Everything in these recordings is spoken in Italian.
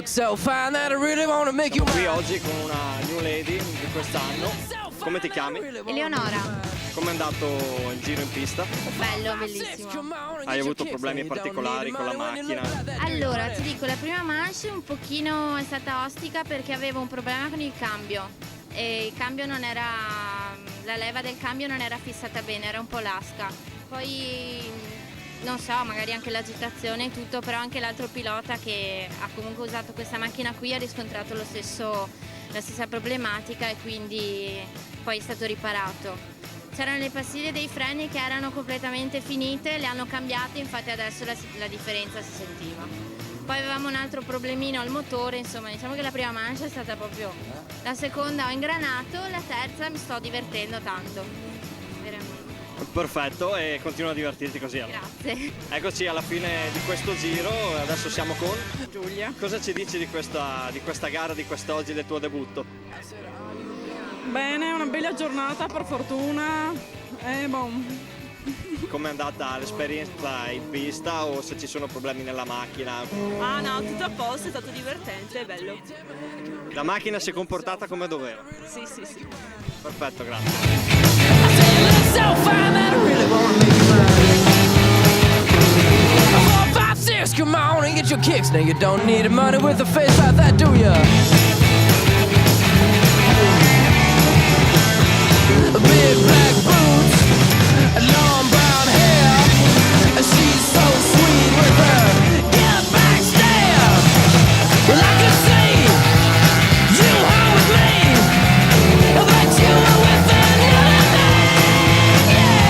Siamo qui oggi con una new lady di quest'anno. Come ti chiami? Eleonora. Come è andato il giro in pista? Bello, bellissimo. Hai avuto problemi particolari con la macchina? Allora, ti dico, la prima manche un pochino è stata ostica perché avevo un problema con il cambio e il cambio non era, la leva del cambio non era fissata bene, era un po' lasca. Poi non so, magari anche l'agitazione e tutto, però anche l'altro pilota che ha comunque usato questa macchina qui ha riscontrato la stessa problematica e quindi poi è stato riparato. C'erano le pastiglie dei freni che erano completamente finite, le hanno cambiate, infatti adesso la differenza si sentiva. Poi avevamo un altro problemino al motore, insomma diciamo che la prima mancia è stata proprio... La seconda ho ingranato, la terza mi sto divertendo tanto, veramente. Perfetto, e continua a divertirti così. Grazie. Eccoci alla fine di questo giro, adesso siamo con Giulia. Cosa ci dici di questa gara, di quest'oggi, del tuo debutto? Bene, una bella giornata per fortuna. Com'è andata l'esperienza in pista o se ci sono problemi nella macchina? Ah no, tutto a posto, è stato divertente, è bello. La macchina si è comportata come doveva? Sì. Perfetto, grazie. Come on and get your kicks. Now you don't need money with a face like that, do ya? Big black boots, long brown hair. She's so sweet with her get back stare. Well, I can see you home with me, but you were with another man. Yeah,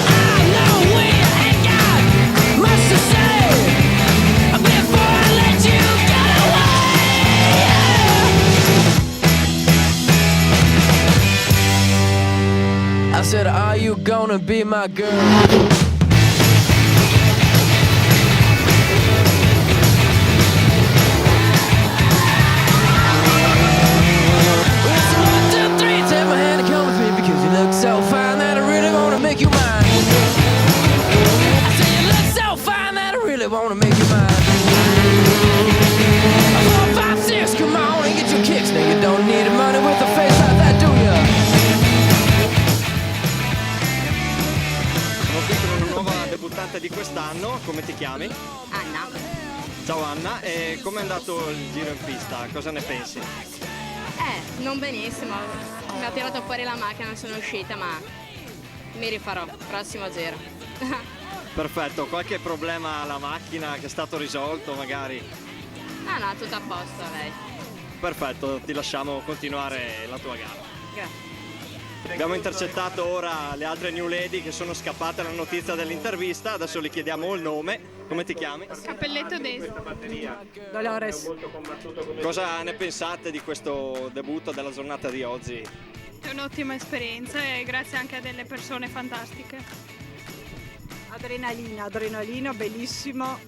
I know we ain't got much to say before I let you get away. I said, are you gonna be my girl? So fine that I really wanna make you mine. I say you look so fine that I really wanna make you mine. 4, 5, 6, come on and get your kicks. Now you don't need money with a face like that, do ya? Sono qui con una nuova debuttante di quest'anno, come ti chiami? Anna. Ciao Anna, e come è andato il giro in pista? Cosa ne pensi? Non benissimo, mi ha tirato fuori la macchina, non sono uscita, ma mi rifarò, prossimo giro. Perfetto, qualche problema alla macchina che è stato risolto magari? No, tutto a posto, lei. Perfetto, ti lasciamo continuare la tua gara. Grazie. Abbiamo intercettato ora le altre new lady che sono scappate alla notizia dell'intervista, adesso le chiediamo il nome. Come ti chiami? Cappelletto destro. Dolores. Cosa ne pensate di questo debutto della giornata di oggi? È un'ottima esperienza e grazie anche a delle persone fantastiche. Adrenalina, bellissimo.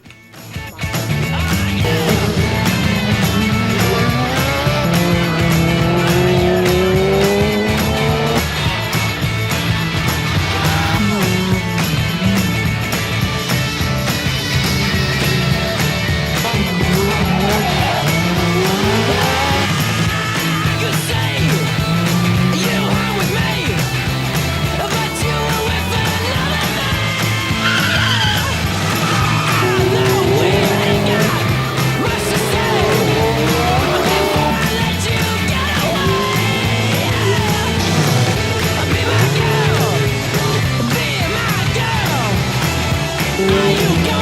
Are you gonna